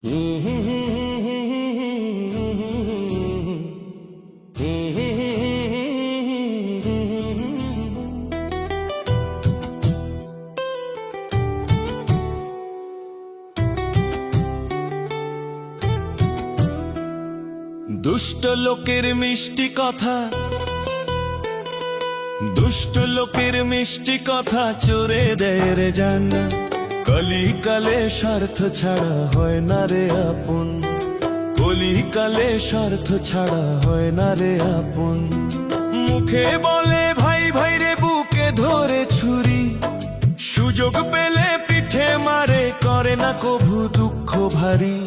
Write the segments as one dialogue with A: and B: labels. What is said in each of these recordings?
A: দুষ্ট লোকের মিষ্টি কথা, দুষ্ট লোকের মিষ্টি কথা চোরে দেয় রে জান। কলিকালে স্বার্থ ছাড়া হয় না রে আপন, কলিকালে স্বার্থ ছাড়া হয় না রে আপন। মুখে বলে ভাই ভাই রে, বুকে ধরে ছুরি, সুযোগ পেলে পিঠে মারে, করে না কভু দুঃখ ভারী।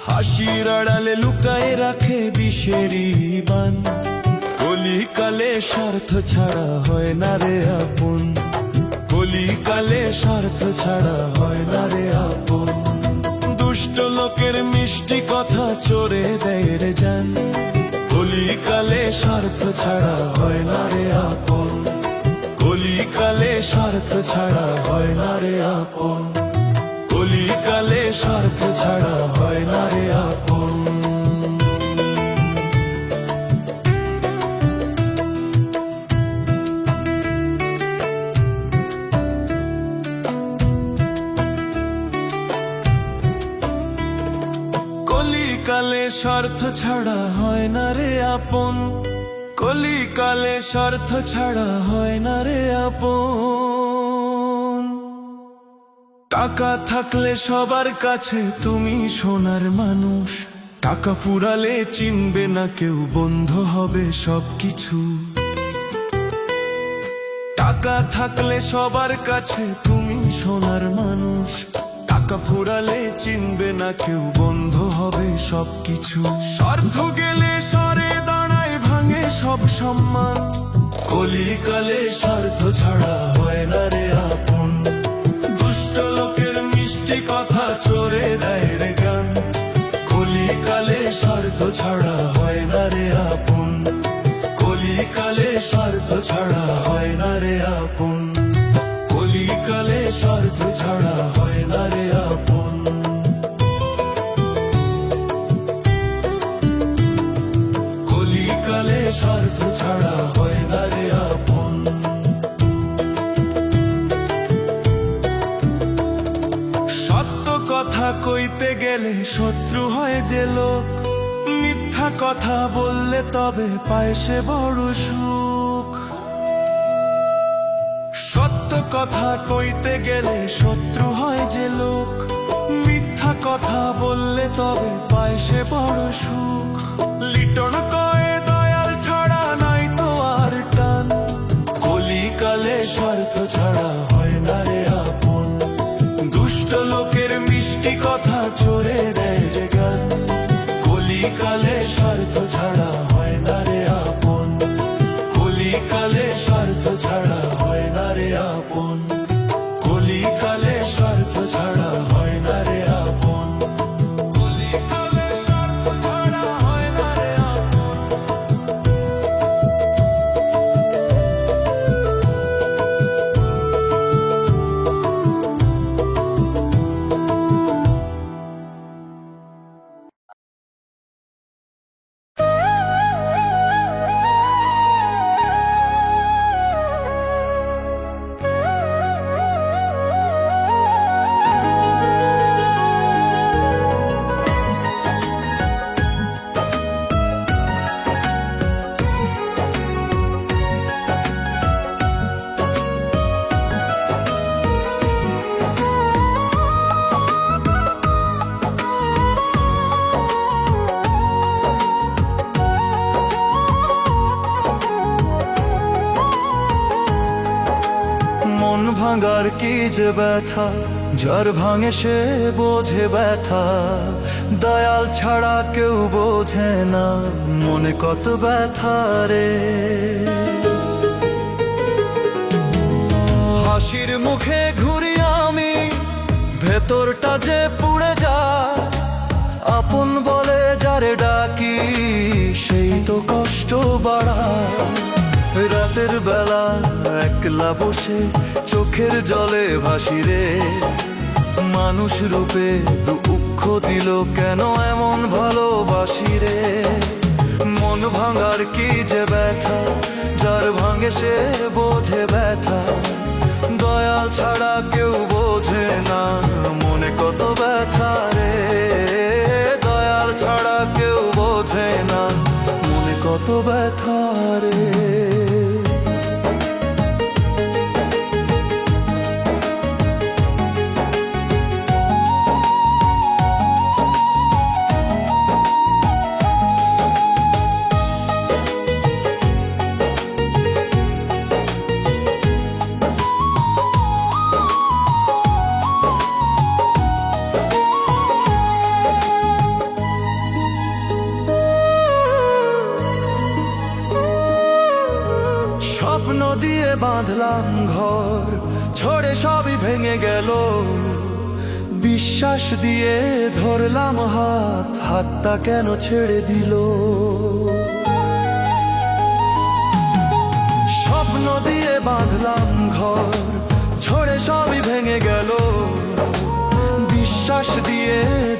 A: হাসির আড়ালে লুকায়ে রাখে বিষেরি বান। কলিকালে স্বার্থ ছাড়া হয় না রে আপন, কলিকালে স্বার্থ ছাড়া হয় না রে আপন। দুষ্ট লোকের মিষ্টি কথা চোরে দেয় রে জান। কলিকালে স্বার্থ ছাড়া হয় না রে আপন, কলিকালে স্বার্থ ছাড়া হয় না রে আপন, কলিকালে স্বার্থ ছাড়া হয় না রে আপন। কলিকালে স্বার্থ ছাড়া হয় না রে আপন, কলিকালে স্বার্থ ছাড়া হয় না রে আপন। টাকা থাকলে সবার কাছে তুমি সোনার মানুষ, টাকা ফুরালে চিনবে না কেউ, বন্ধ হবে সবকিছু। টাকা থাকলে সবার কাছে তুমি সোনার মানুষ, টাকা ফুরালে চিনবে না কেউ, বন্ধ হবে সবকিছু। স্বার্থ গেলে সরে দাঁড়ায়, ভাঙে সব সম্মান। কলিকালে স্বার্থ ছাড়া হয় না রে আপন, দুষ্ট লোকের মিষ্টি কথা চোরে দেয় রে গান। কলিকালে স্বার্থ ছাড়া হয় না রে আপন, কলিকালে স্বার্থ ছাড়া হয় না রে আপন, কলিকালে স্বার্থ ছাড়া হয় না রে আপন। কলিকালে স্বার্থ ছাড়া হয় না রে আপন। সত্য কথা কইতে গেলে শত্রু হয় যে লোক, মিথ্যা কথা বললে তবে পায় সে বড় সুখ। সত্য কথা কইতে গেলে শত্রু হয় যে লোক, মিথ্যা কথা বললে তবে পায় সে বড় সুখ। লিটন কয়ে দয়াল ছাড়া নাই তো আর টান, কলিকালে স্বার্থ ছাড়া হয় না রে আপন। দুষ্ট লোকের মিষ্টি কথা চোরে দেয় রে গান। কলিকালে স্বার্থ ছাড়া হয় না রে আপন, কলিকালে স্বার্থ ছাড়া হয় না রে আপন, কলিকালে স্বার্থ ছাড়া হয় না রে আপন, কলিকালে স্বার্থ ছাড়া হয় না রে আপন। মন ভাঙার কি যে ব্যথা, যার ভাঙে সে বোঝে ব্যথা। দয়াল ছাড়া কেউ বোঝে না মনে কত ব্যথা রে। হাসির মুখে ঘুরি আমি, ভেতরটা যে পুড়ে যায়। আপন বলে যারে ডাকি, সেই তো কষ্ট বাড়ায়। রাতের বেলা একলা বসে চোখের জলে ভাসি রে, মানুষ রূপে দুঃখ দিল কেন এমন ভালোবাসি রে। মন ভাঙার কি যে ব্যথা, যার ভাঙে সে বোঝে ব্যথা। দয়াল ছাড়া কেউ বোঝে না মনে কত ব্যথা রে। দয়াল ছাড়া কেউ বোঝে না মনে কত ব্যথা রে। স্বপ্ন দিয়ে বাঁধলাম ঘর, ঝড়ে সবই ভেঙে গেল। বিশ্বাস দিয়ে ধরলাম হাত, হাতটা কেন ছেড়ে দিল। স্বপ্ন দিয়ে বাঁধলাম ঘর, ঝড়ে সবই ভেঙে গেল। বিশ্বাস দিয়ে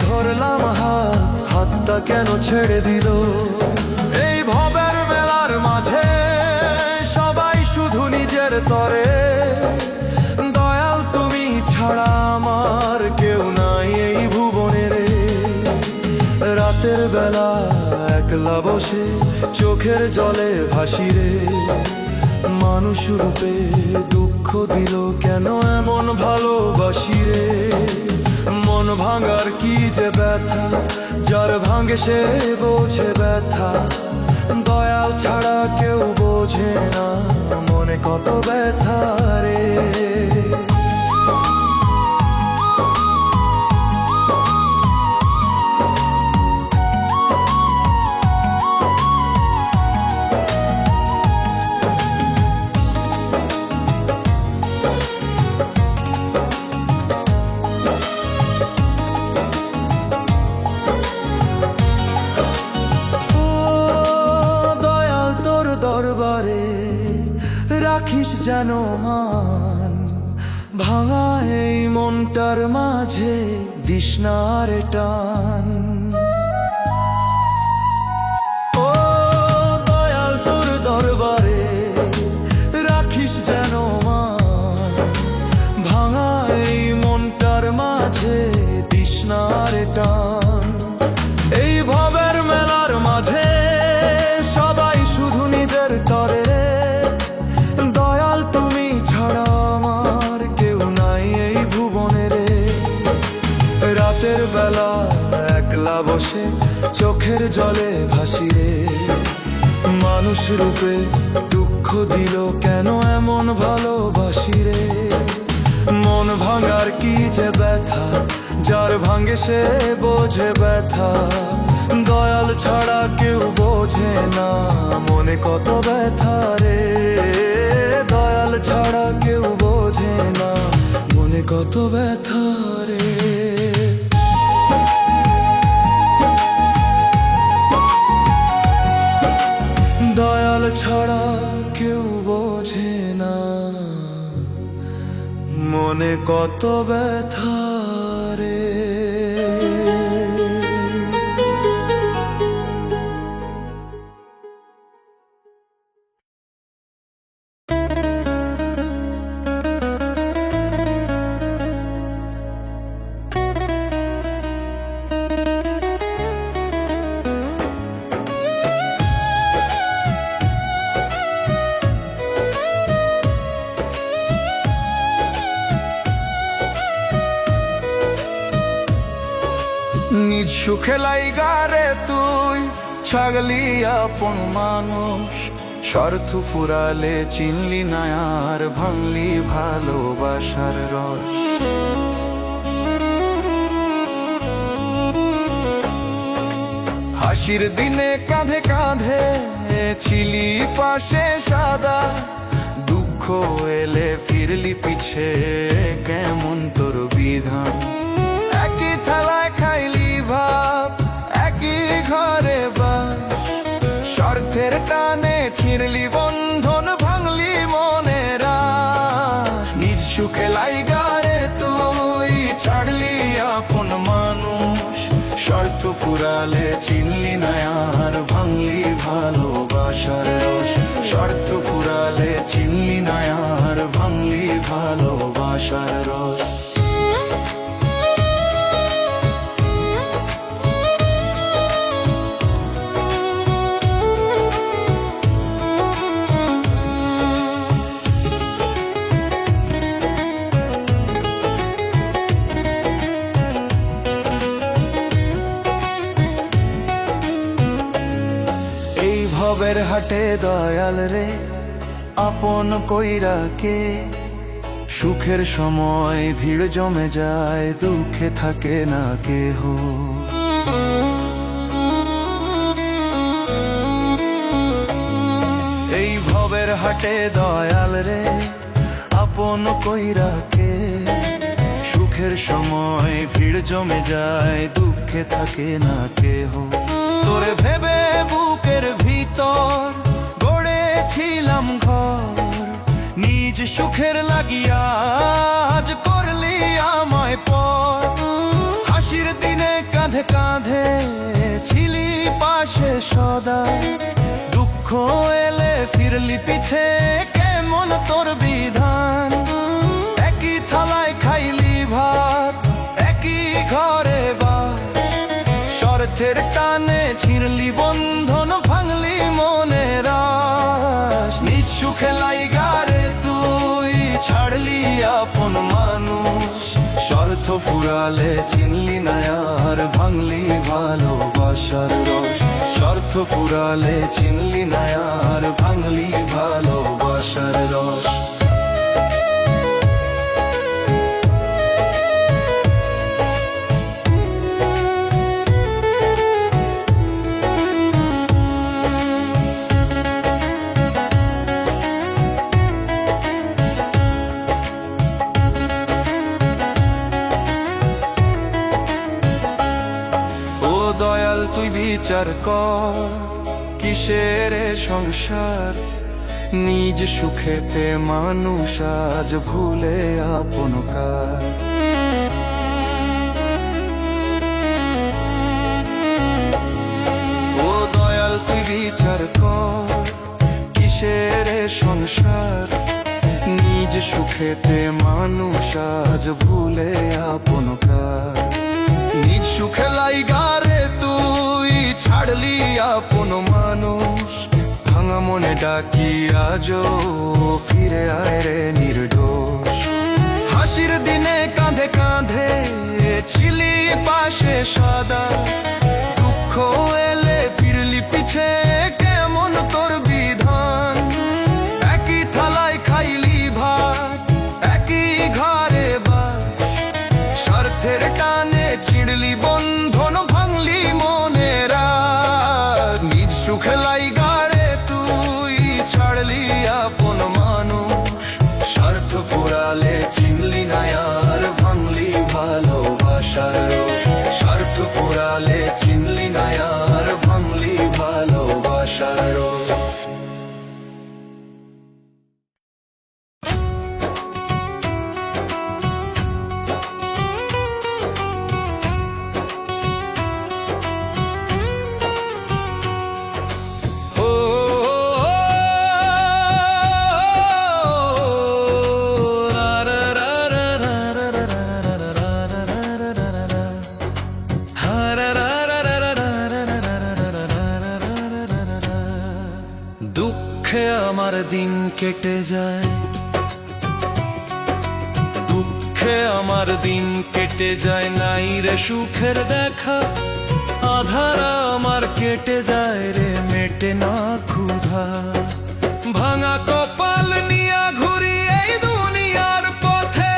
A: ধরলাম হাত, হাতটা কেন ছেড়ে দিল। এই ভবের মেলার মাঝে শুধু নিজের তরে। দয়াল তুমি ছাড়া আমার কেউ নাই এই ভুবনে রে। রাতের বেলা একলা বসে চোখের জলে ভাসি রে। মানুষ রূপে দুঃখ দিল কেন এমন ভালোবাসি রে। মন ভাঙার কি যে ব্যথা, যার ভাঙে সে বোঝে ব্যথা। দয়াল ছাড়া কেউ বোঝে না মনে কত ব্যথা রে। দরবারে রাখিস যেন মান, ভাঙা এই মনটার মাঝে দিশনার টান। ও দয়াল তোর দরবারে রাখিস যেন মান, ভাঙা এই মনটার মাঝে দিশনার টান। এই ভবের মেলার মাঝে তরে। দয়াল তুমি ছাড়া আমার কেউ নাই এই ভুবনে রে। রাতের বেলা একলা বসে চোখের জলে ভাসি রে। মানুষ রূপে দুঃখ দিল কেন এমন ভালোবাসি রে। মন ভাঙার কি যে ব্যথা, যার ভাঙে সে বোঝে ব্যথা। দয়াল ছাড়া কেউ বোঝে না মনে কত ব্যথা রে। দয়াল ছাড়া কেউ বোঝে না মনে কত ব্যথা রে। দয়াল ছাড়া কেউ বোঝে না মনে কত ব্যথা রে। নিজ সুখে লাইগারে তুই ছাগলি আপন মানুষ। স্বার্থ ফুরালে চিনলি না আর ভাঙলি ভালোবাসার রস। হাসির দিনে কাঁধে কাঁধে ছিলি পাশে সাদা। দুঃখ এলে ফিরলি পিছে কেমন তোর বিধান। একই থালায় খাইলি ভাব, একই ঘরে বাস। স্বার্থের টানে ছিঁড়লি বন্ধন, ভাঙলি মনেরা। নিজ সুখে লাইগারে তুই ছাড়লি ফুরালে চিনলি না আর ভাঙলি ভালোবাসার রস শর্ত ফুরালে চিনলি না আর ভাঙলি ভালোবাসার রস ভবের হাটে দয়াল রে আপন কইরা কে সুখের সময় ভিড় জমে যায় দুঃখে থাকে না কেহ এই ভবের হাটে দয়াল রে আপন কইরা কে সুখের সময় ভিড় জমে যায় দুঃখে থাকে না কেহ তোরে ভেবে বুকের ভিতর গড়েছিলাম ঘর নিজ সুখের লাগিয়া আজ করলি আমায় পর হাসির দিনে কাঁধে কাঁধে ছিলি পাশে সদা দুঃখ এলে ফিরলি পিছে কেমন তোর বিধান একই থালায় খাইলি ভাত একই ঘরে বাস স্বার্থের টানে ছিঁড়লি বন্ধন ভাঙলি মনের আশ নিজ সুখে লাইগারে তুই ছাড়লি আপন মানুষ স্বার্থ ফুরালে চিনলি না আর ভাঙলি ভালোবাসার রস স্বার্থ ফুরালে চিনলি না আর ভাঙলি ভালোবাসার রস তুই বিচার কর কিসের সংসার নিজ সুখেতে মানুষ আজ ভুলে আপন কার ও দয়াল তুই বিচার কর কিসের সংসার নিজ সুখেতে মানুষ আজ ভুলে আপন কার নিজ সুখে লাইগারে তুই ছাড়লি আপন মানুষ ভাঙা মনে ডাকি আজও ফিরে আয় রে নির্দোষ হাসির দিনে কাঁধে কাঁধে ছিলি পাশে সদা দুঃখ এলে ফিরলি পিছে কেমন তোর বিধান একই থালায় খাইলি ভাত একই ঘরে বাস স্বার্থের টানে ছিঁড়লি বন্ধন ভাঙলি মনের আশ নিজ সুখে লাইগারে তুই ছাড়লি আপন মানুষ স্বার্থ ফুরালে চিনলি না আর ভাঙলি ভালোবাসার রস স্বার্থ ফুরালে চিনলি না আর ভাঙলি ভালোবাসার রস দুঃখে আমার দিন কেটে যায় দুঃখে আমার দিন কেটে যায় নাই রে সুখের দেখা আধার আমার কেটে যায় রে মেটে না ক্ষুধা ভাঙা কপাল নিয়া ঘুরি এই দুনিয়ার পথে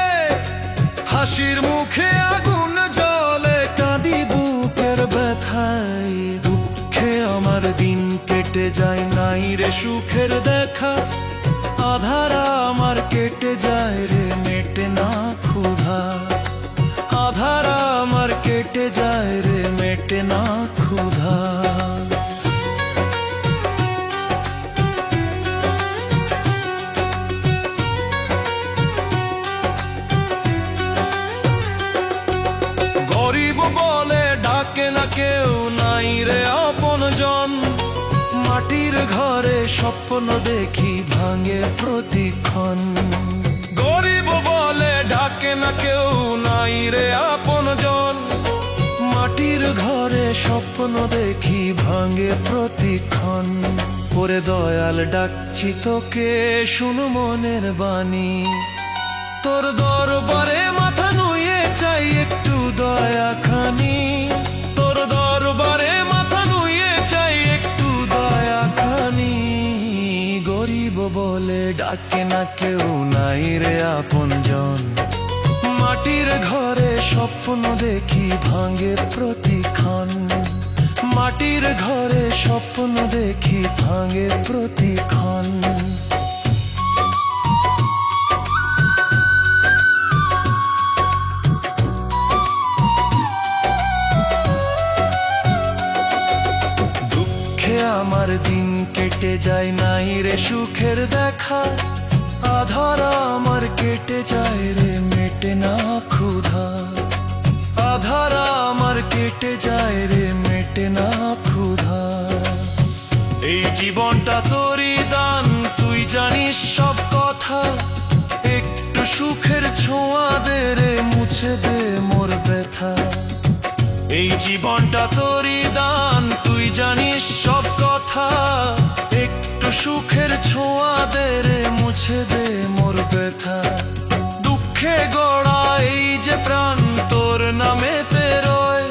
A: হাসির মুখে আগুন জ্বলে কাঁদি বুকের ব্যথায় দুঃখে আমার দিন কেটে যায় নাই রে সুখের দেখা আধার আমার কেটে যায় রে মেটে না ক্ষুধা আধার আমার কেটে যায় রে মেটে না ক্ষুধা গরিব বলে ডাকে না কেউ নাই রে আপনজন। মাটির ঘরে স্বপ্ন দেখি ভাঙে প্রতিক্ষণ। গরিব বলে ডাকে না কেউ নাই রে আপনজন। মাটির ঘরে স্বপ্ন দেখি ভাঙে প্রতিক্ষণ। ওরে দয়াল ডাকছি তোকে শুন মনের বাণী। তোর দরবারে মাথা নুয়ে চাই একটু দয়া খানি। তোর দরবারে মাথা নুয়ে চাই একটু দয়া খানি। গরিব বলে ডাকে না কেউ নাই রে আপনজন। মাটির ঘরে স্বপ্ন দেখি ভাঙে প্রতিক্ষণ। মাটির ঘরে স্বপ্ন দেখি ভাঙে প্রতিক্ষণ। দুঃখে আমার দিন কেটে যায় নাই রে সুখের দেখা। আধারা আমার কেটে যায় রে মেটে না ক্ষুধা। আধারা আমার কেটে যায় রে মেটে না ক্ষুধা। এই জীবনটা তোরই দান তুই জানিস সব কথা। একটু সুখের ছোঁয়া দে রে মুছে দে মোর ব্যথা। এই জীবনটা তোরই দান তুই জানিস সব কথা। একটু সুখের ছোঁয়া দে রে মুছে দে মোর ব্যথা। দুঃখে গড়া এই যে প্রাণ তোর নামেতে রয়।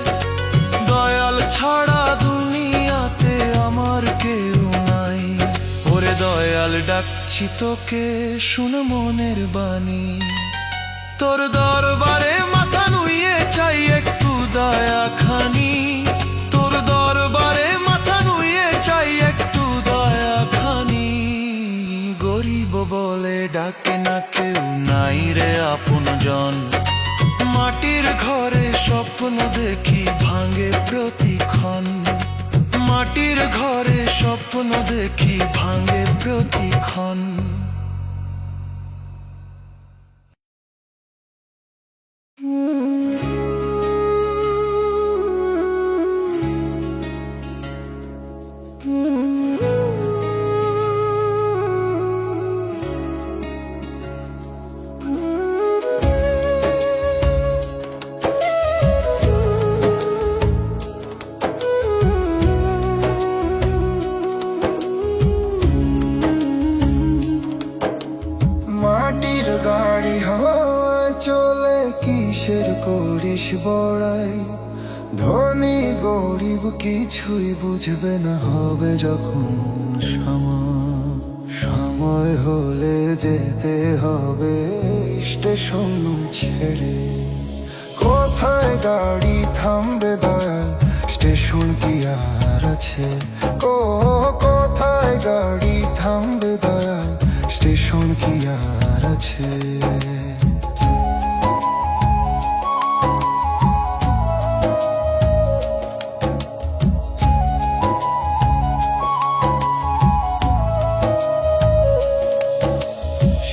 A: দয়াল ছাড়া দুনিয়াতে আমার কেউ নাই। ওরে দয়াল ডাকছি তোকে শুন মনের বাণী। তোর দরবারে মাথা নুয়ে চাই একটু দয়া খানি। তোর দরবারে মাথা নুয়ে চাই একটু দয়া খানি। গরিব বলে ডাকে না কেউ নাই রে আপনজন। মাটির ঘরে স্বপ্ন দেখি ভাঙে প্রতিক্ষণ। মাটির ঘরে স্বপ্ন দেখি ভাঙে প্রতিক্ষণ। মাটির গাড়ি হাওয়ায় চলে কিসের করিস বড়াই। ধনী গরিব কিছুই বুঝবে না হবে যখন সময় হলে যেতে হবে স্টেশন ছেড়ে। কোথায় গাড়ি থামবে দয়াল স্টেশন কি আর আছে। কোথায় গাড়ি থামবে দয়াল স্টেশন কি আর আছে।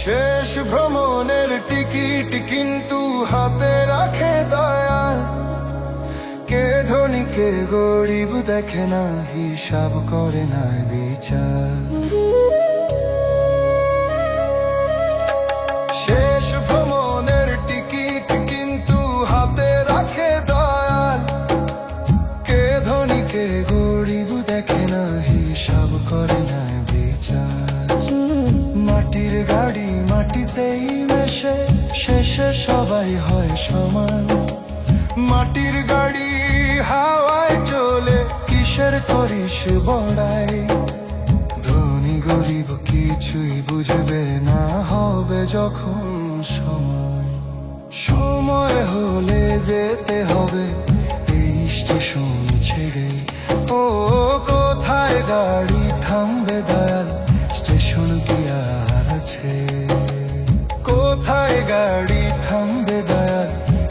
A: শেষ ভ্রমণের টিকিট কিন্তু হাতে রাখে দয়াল। কে ধনী কে গরিব দেখে না হিসাব করে না বিচার। শেষ ভ্রমণের টিকিট কিন্তু হাতে রাখে দয়াল। কে ধনী কে গরিব দেখে না হিসাব করে না বিচার। মাটির গাড়ি মাটিতেই মেশে শেষে সবাই হয় সমান। মাটির গাড়ি হাওয়ায় চলে কিসের করিস বড়াই। ধনী গরিব কিছুই বুঝবে না হবে যখন সময় হলে যেতে হবে এই স্টেশন ছেড়ে। ও কোথায় গাড়ি থামবে দয়াল স্টেশন কি আর আছে। কোথায় গাড়ি থামবে দয়াল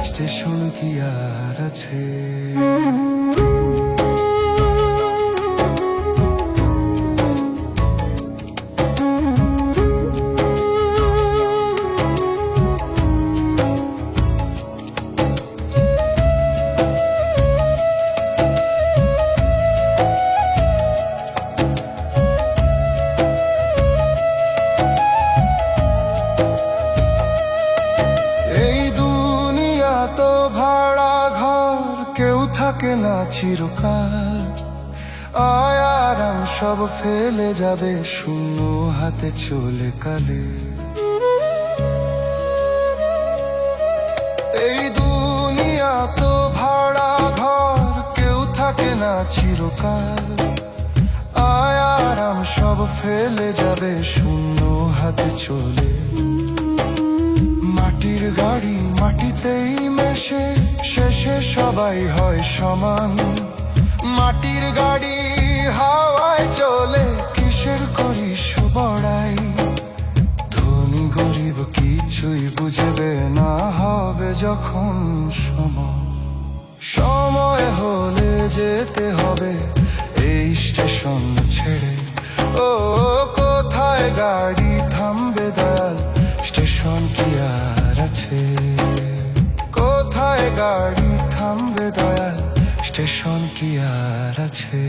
A: স্টেশন কি আর আছে। থাকে না চিরকাল। আরাম সব ফেলে যাবে শূন্য হাতে চলে কালে। এই দুনিয়া তো ভাড়া ঘর, কেউ থাকে না চিরকাল। আরাম সব ফেলে যাবে শূন্য হাতে চলে। মাটির গাড়ি মাটিতেই মেশে, শেষে সবাই হয় সমান। মাটির গাড়ি হাওয়ায় চলে, কিসের করিস বড়াই। ধনী গরিব কিছুই বুঝবে না, হবে যখন সময় হলে যেতে হবে এই স্টেশন ছেড়ে। ও কোথায় গাড়ি থামবে দয়াল, স্টেশন কি আর আছে? কোথায় গাড়ি থামবে দয়াল, স্টেশন কি আর আছে?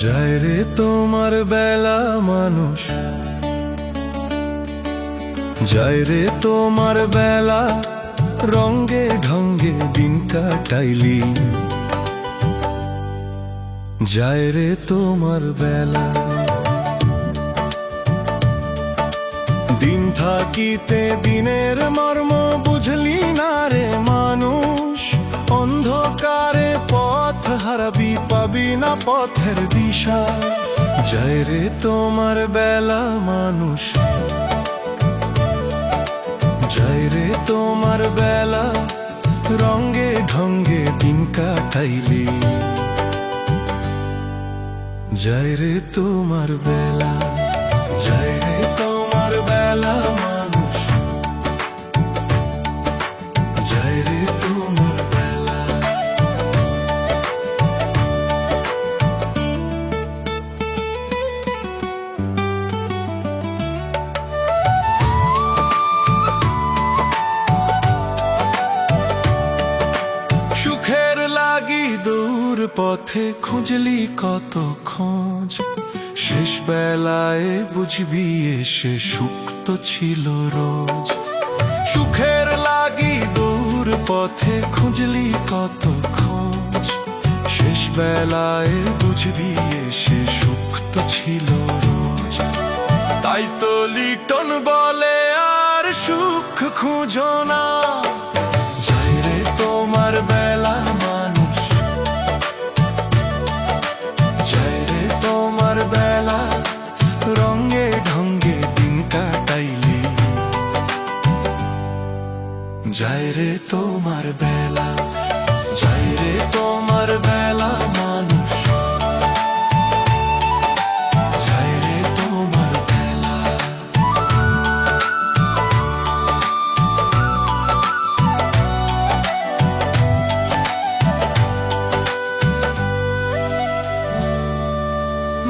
A: যায় রে তোমার বেলা মানুষ, যায় রে তোমার বেলা, রঙ্গে ঢঙ্গে দিন কাটাইলি। যায় রে তোমার বেলা, দিন থাকিতে দিনের মর্ম বুঝলি না রে মানুষ। অন্ধকারে পথ হারাবি, পাবি না পথের দিশা। যায় রে তোমার বেলা মানুষ, যায় রে তোমার বেলা, রঙ্গে ঢঙ্গে দিন কাটাইলি। যায় রে তোমার বেলা, যায় রে তোমার বেলা মানুষ, যায় রে তোমার বেলা। সুখের লাগি দূর পথে খুঁজলি কত খোঁজ, শেষ বেলায় বুঝবি এসে সুখ তো ছিল রোজ। সুখের লাগি দূর পথে খুঁজলি কত খোঁজ, শেষ বেলায় বুঝবি এসে সুখ তো ছিল রোজ। তাই তো লিটন বলে আর সুখ খুঁজো না। যায় রে তোমার বেলা মানুষ, যায় রে তোমার বেলা, রঙ্গে ঢঙ্গে দিন কাটাইলি। যায় রে তোমার বেলা, যায় রে তোমার বেলা মানুষ, যায় রে তোমার বেলা।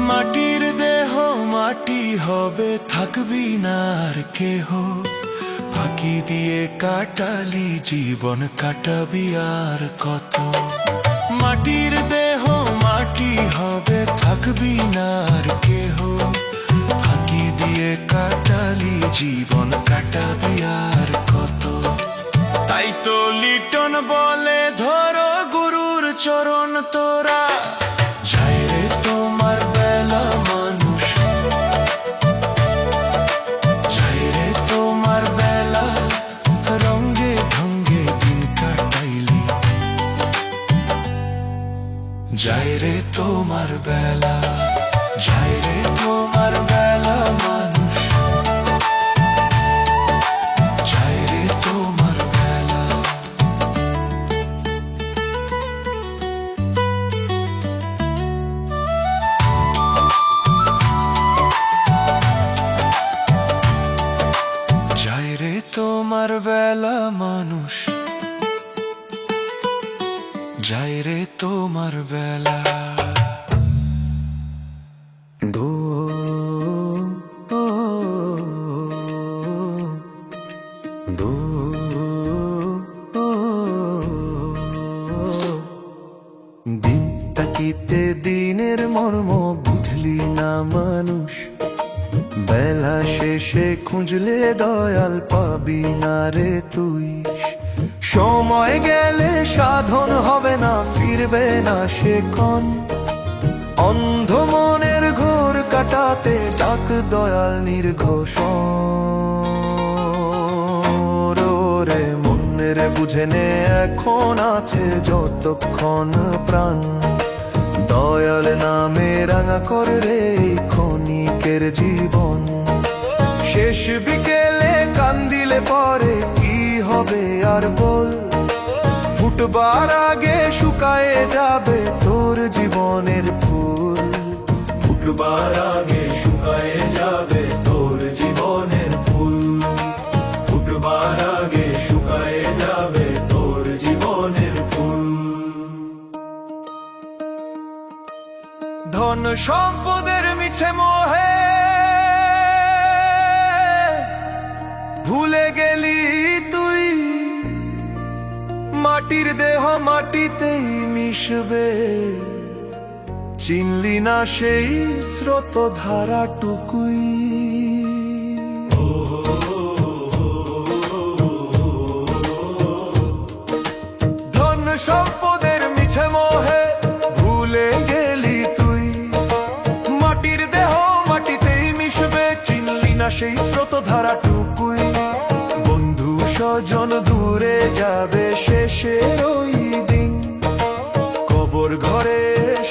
A: মাটির দেহ মাটি হবে, থাকবি না আর কেহ। ফাঁকি দিয়ে কাটালি জীবন, কাটাবি আর কত। মাটির দেহ মাটি হবে, থাকবি না আর কেহ। ফাঁকি দিয়ে কাটালি জীবন, কাটাবি আর কত। তাই তো লিটন বলে ধরো গুরুর চরণ তোরা। যায় রে তোমার বেলা মানুষ, যায় রে তোমার বেলা, রঙ্গে ঢঙ্গে দিন কাটাইলি। যায় রে তোমার বেলা, যায় রে তোমার বেলা মানুষ, যায় রে তোমার বেলা। যায় রে তোমার বেলা মানুষ, যায় রে তোমার বেলা। দো দো দিন তাকিতে দিনের মর্ম বুঝলি না মানুষ, বেলা শেষে খুঁজলে দয়াল পাবি না রে তুই। সময় গেলে সাধন হবে না, ফিরবে না সে ক্ষণ, অন্ধ মনের ঘোর কাটাতে ডাক দয়াল নির্ঘোষ। রে মনের বুঝে নে এখন আছে যতক্ষণ প্রাণ, দয়াল নামে রাঙা কর রে ক্ষণিকের জীবন। শেষ বিকেলে কান্দিলে পরে কি হবে আর বল, ফুটবার আগে শুকায়ে যাবে তোর জীবনের ফুল, ফুটবার আগে শুকায়ে যাবে তোর জীবনের ফুল, ফুটবার আগে শুকায়ে যাবে তোর জীবনের ফুল। ধন সম্পদের মিছে মোহে ভুলে গেলি তুই, মাটির দেহ মাটিতেই মিশবে, চিনলি না সেই স্রোত ধারাটুকুই। ধন সম্পদের মিছে মোহে ভুলে গেলি তুই, মাটির দেহ মাটিতেই মিশবে, চিনলি না সেই স্রোত ধারাটুকুই। বন্ধু স্বজন দূরে যাবে শেষের ওই দিন, কবর ঘরে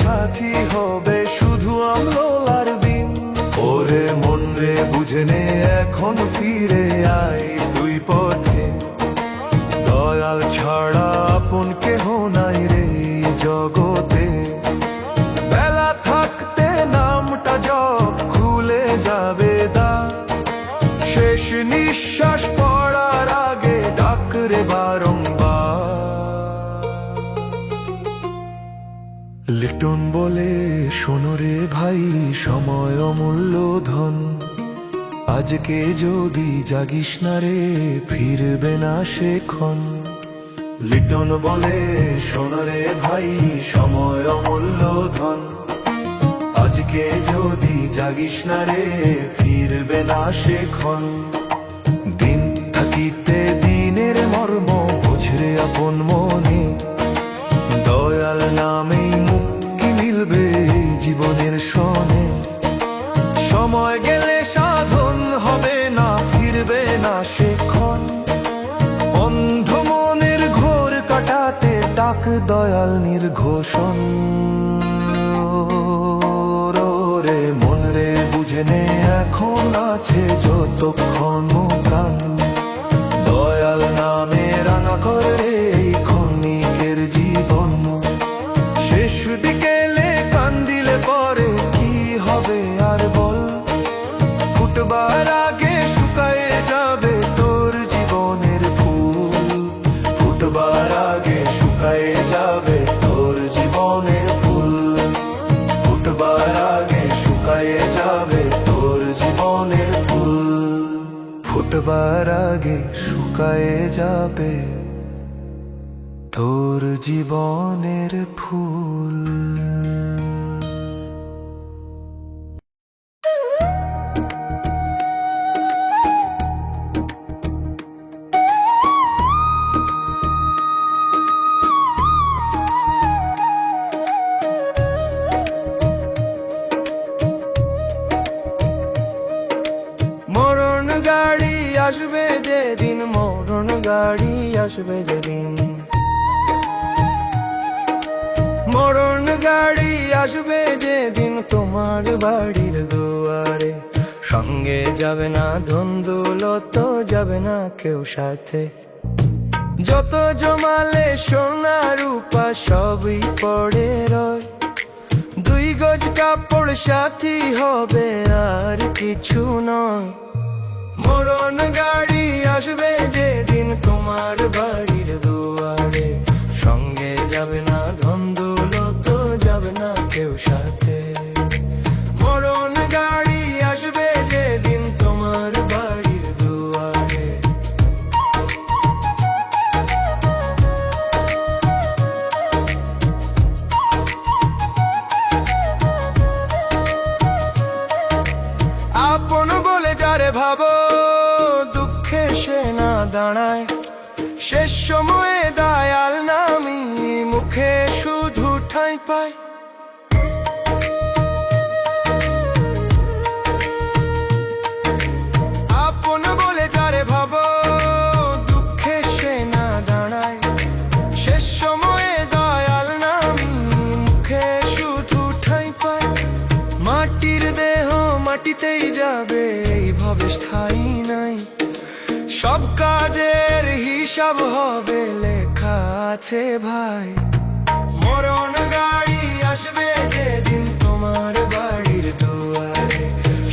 A: সাথী হবে শুধু আমলার বিন। ওরে মন রে বুঝে নে এখন ফিরে আয় তুই পথে, দয়াল ছাড়া আপন কেহ নাই রে জগতে। বেলা থাকতে নামটা জপ খুলে যাবে দ্বার, শেষ নিঃশ্বাস পড়ার আগে ডাক রে বারংবার। লিটন বলে শোনো রে ভাই সময় অমূল্য ধন, আজকে যদি জাগিস না রে ফিরবে না সে ক্ষণ। লিটন বলে শোনো রে ভাই সময় অমূল্য ধন, আজকে যদি জাগিস না রে ফিরবে না সে ক্ষণ। দিন থাকিতে দিনের মর্ম বুঝরে আপন মনে, দয়াল নামেই মুক্তি মিলবে জীবনের সনে। সময় গেলে সাধন হবে না, ফিরবে না সে ক্ষণ, অন্ধ মনের ঘোর কাটাতে ডাক দয়াল নির্ঘোষণ। রে মন রে বুঝে নে এখন আছে যতক্ষণ প্রাণ, দয়াল নামে রাঙা করে রে ক্ষণিকের জীবন। শেষ বিকেলে কান্দিলে পরে কি হবে আর বল, ফুটবার আগে শুকায়ে যাবে তোর জীবনের ফুল, ফুটবার আগে শুকায়ে যাবে তোর জীবনের ফুল, ফুটবার আগে শুকায়ে যাবে তোর জীবনের ফুল, ফুটবার আগে শুকায়ে যাবে তোর জীবনের ফুল। মরণ গাড়ি আসবে যেদিন, মরণ গাড়ি আসবে যেদিন, মরণ গাড়ি আসবে যেদিন তোমার বাড়ির দুয়ারে। সঙ্গে যাবে না ধন দৌলত, যাবে না কেউ সাথে, যত জমালে সোনা রূপা সবই পড়ে রয়। দুই গজ কাপড় সাথী হবে আর কিছু নয়। মরণ গাড়ি আসবে যেদিন তোমার বাড়ির দুয়ারে, সঙ্গে যাবে না সময়ে দয়াল নামি মুখে শুধু ঠাঁই পায়। আপন বলে যারে ভাবো দুঃখে সে না দাঁড়ায়। শেষ সময়ে দয়াল নামি মুখে শুধু ঠাঁই পায়। মাটির দেহ মাটিতেই যাবে এইভাবে স্থায়ী নাই। সব কাজের হিসাব হবে লেখা আছে ভাই। মরণ গাড়ি আসবে যেদিন তোমার বাড়ির দুয়ারে।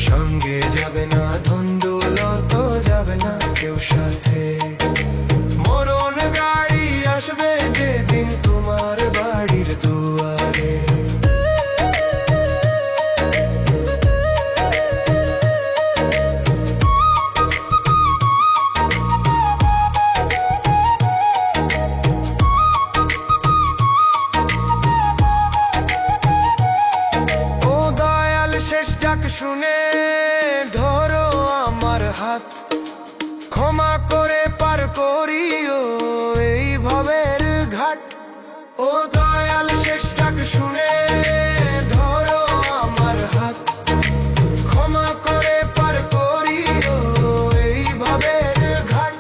A: সঙ্গে যাবে না ধন দৌলত, যাবে না কেউ সাথে। মরণ গাড়ি আসবে যেদিন তোমার বাড়ির দুয়ারে। শেষ ডাক শুনে ধরো আমার হাত, ক্ষমা করে পার করিও এই ভবের ঘাট। ও দয়াল শেষ ডাক শুনে ধরো আমার হাত, ক্ষমা করে পার করিও এই ভবের ঘাট।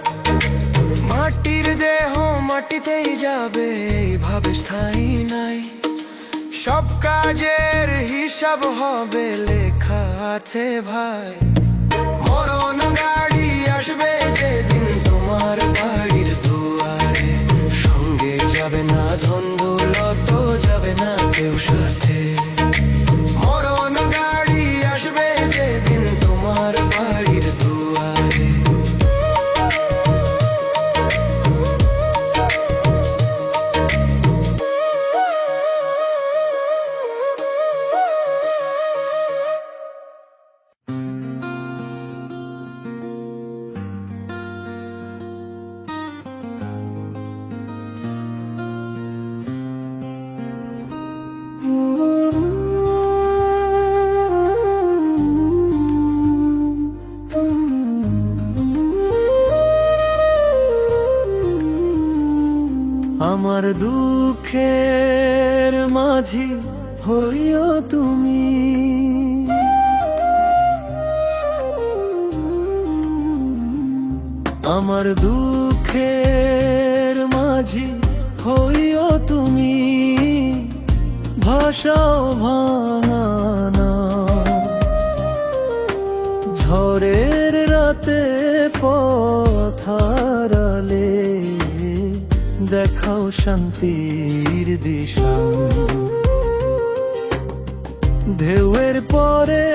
A: মাটির দেহ মাটিতেই যাবে এইভাবে স্থায়ী নাই। সব কাজের হিসাব হবে লেখা আছে ভাই। মরণ গাড়ি আসবে যেদিন তোমার বাড়ির দুয়ারে। সঙ্গে যাবে না ধন দৌলত, যাবে না কেউ সাথে। মরণ গাড়ি আসবে যেদিন তোমার বাড়ির দুয়ারে। আমার দুঃখের মাঝি হইও তুমি, আমার দুঃখের মাঝি হইও তুমি। ভাষাও ভাঙানা ঝড়ের রাতে পথারালে। দেখাও শান্তির দিশা। ঢেউয়ের পরে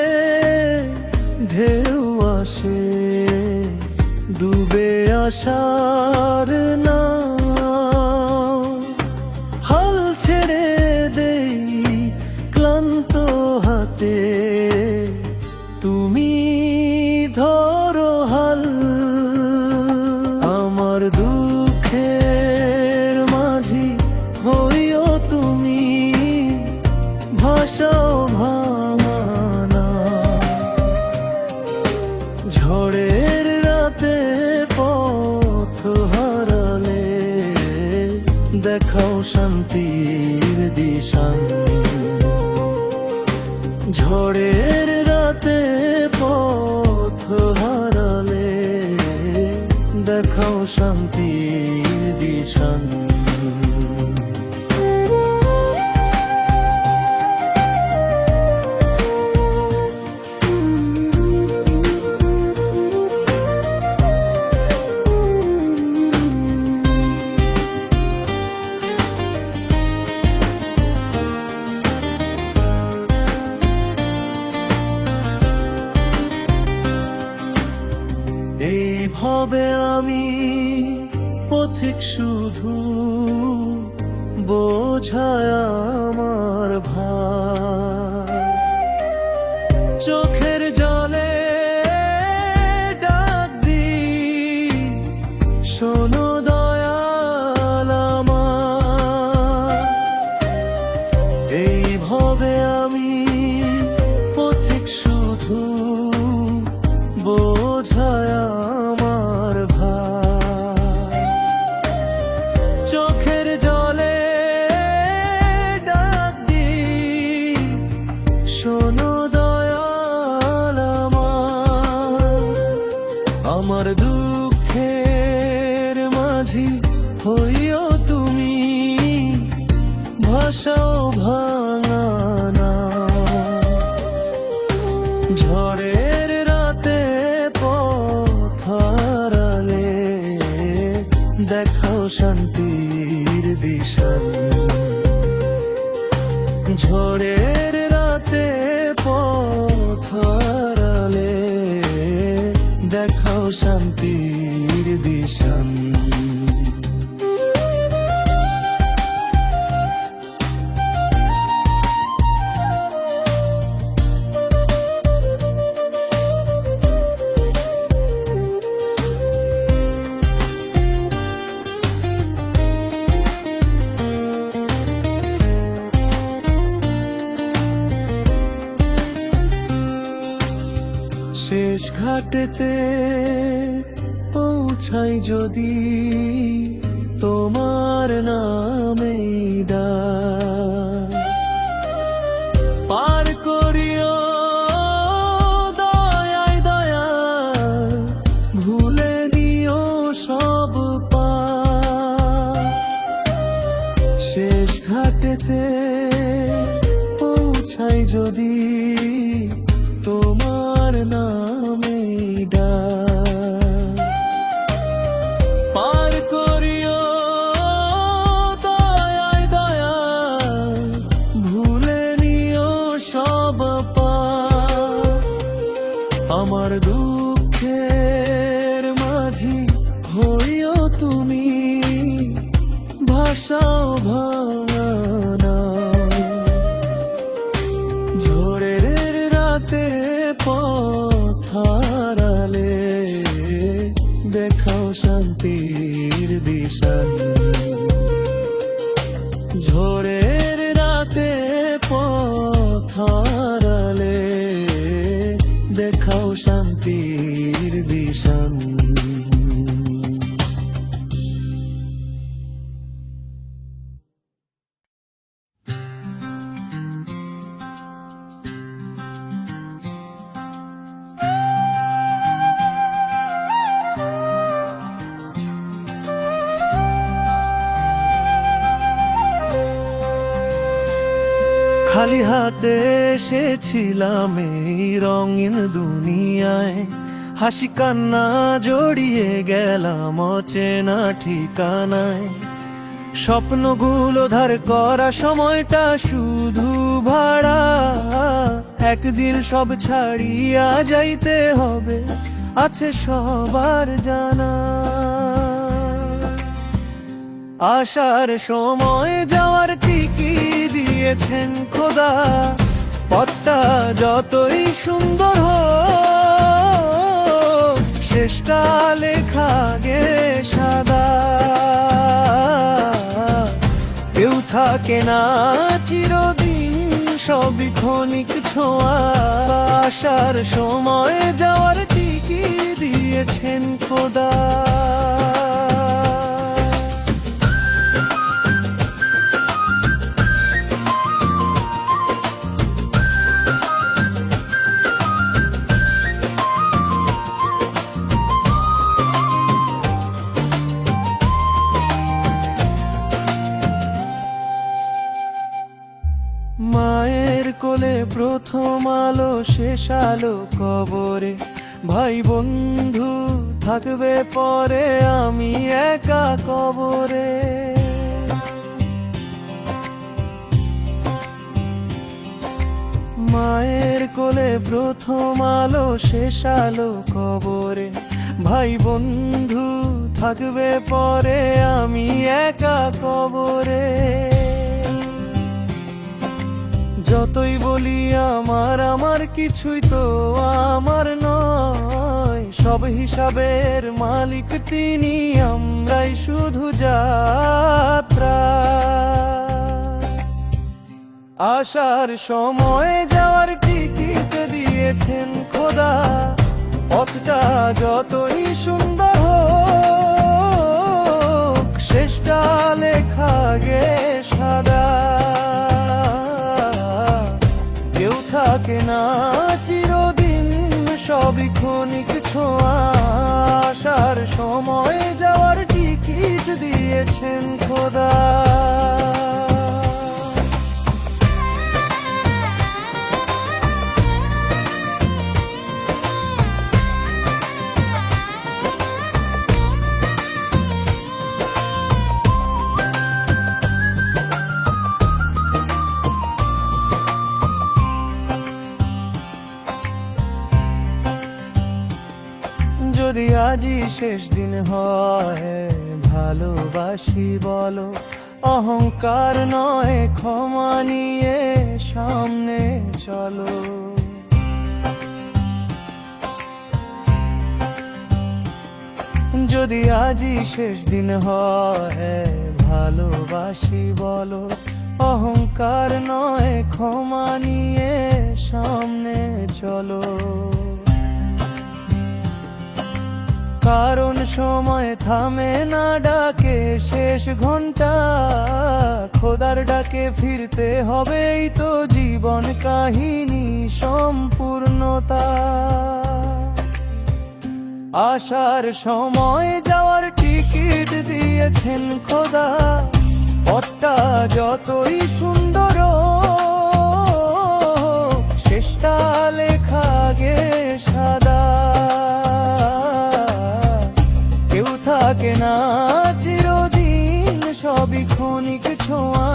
A: ঢেউ আসে, ডুবে আসার না। হাল ছেড়ে দেই ক্লান্ত হাতে, তুমি ধরো হাল। আমার দুঃখের মাঝি হইও তুমি, ভাষাও ভাঙানা ঝড়ের রাতে পথ হারালে। দেখাও শান্তির দিশা। ঝড়ের রাতে পথ হারালে। দেখাও শান্তির দিশা। এইভাবে আমি পথিক শুধু, বোঝায় আমার ভার। চোখের জলে ডাক দি, শোনো দয়াল আমার। এইভাবে আমি পথিক শুধু, বোঝায় আমার ভার। আশাও ভাঙা না। ঝড়ের রাতে পথ হারালে দেখাও শান্তির দিশা। ঝড়ের রাতে পথ হারালে দেখাও শান্তির দিশা। শেষ ঘাটেতে পৌঁছাই যদি তোমার নামে ডাক, পার করিও দয়ায় দয়া, ভুলে নিও সব পাপ। শেষ ঘাটেতে পৌঁছাই যদি তোমার নামে ডাক, পার করিও দয়ায় দয়া, ভুলে নিও সব পাপ। আমার দুঃখের মাঝি হইও তুমি, ভাষাও ভাঙা না। ঝড়ের রাতে পথ হারালে দেখাও শান্তির দিশা। ঝড়ের রাতে পথ হারালে দেখাও শান্তির দিশা। খালি হাতে এসেছিলাম এই রঙিন দুনিয়ায়, হাসি কান্না জড়িয়ে গেলাম অচেনা ঠিকানায়। স্বপ্নগুলো ধার করা সময়টা শুধু ভাড়া, একদিন সব ছাড়িয়া যাইতে হবে আছে সবার জানা। আসার সময় যাওয়ার টিকিট দিয়েছেন খোদা, পথটা যতই সুন্দর হোক শেষটা লেখা গে সাদা। কেউ থাকে না চিরদিন, সবই ক্ষণিক ছোঁয়া। আসার সময় যাওয়ার টিকিট দিয়েছেন খোদা। মায়ের কোলে প্রথম আলো, শেষ আলো কবরে। ভাই বন্ধু থাকবে পরে, আমি একা কবরে। মায়ের কোলে প্রথম আলো, শেষ আলো কবরে। ভাই বন্ধু থাকবে পরে, আমি একা কবরে। যতই বলি আমার আমার কিছুই তো আমার নয়, সব হিসাবের মালিক তিনি, আমরাই শুধু যাত্রা। আসার সময় যাওয়ার টিকিট দিয়েছেন খোদা, পথটা যতই সুন্দর হোক শেষটা লেখা গে সাদা। কেউ থাকে না চিরদিন, সবই ক্ষণিক ছোঁয়া। আসার সময় যাওয়ার টিকিট দিয়েছেন খোদা। আজই শেষ দিন হয় ভালোবাসি বলো, অহংকার নয় ক্ষমা নিয়ে সামনে চলো। যদি আজই শেষ দিন হয় ভালোবাসি বলো, অহংকার নয় ক্ষমা নিয়ে সামনে চলো। কারণ সময় থামে না, ডাকে শেষ ঘন্টা, খোদার ডাকে ফিরতে হবেই তো জীবন কাহিনী সম্পূর্ণতা। আসার সময় যাওয়ার টিকিট দিয়েছেন খোদা, পথটা যতই সুন্দর শেষটা লেখা গে সাদা। কেউ থাকে না চিরদিন, সবই ক্ষণিক ছোঁয়া।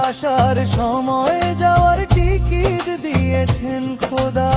A: আসার সময় যাওয়ার টিকিট দিয়েছেন খোদা।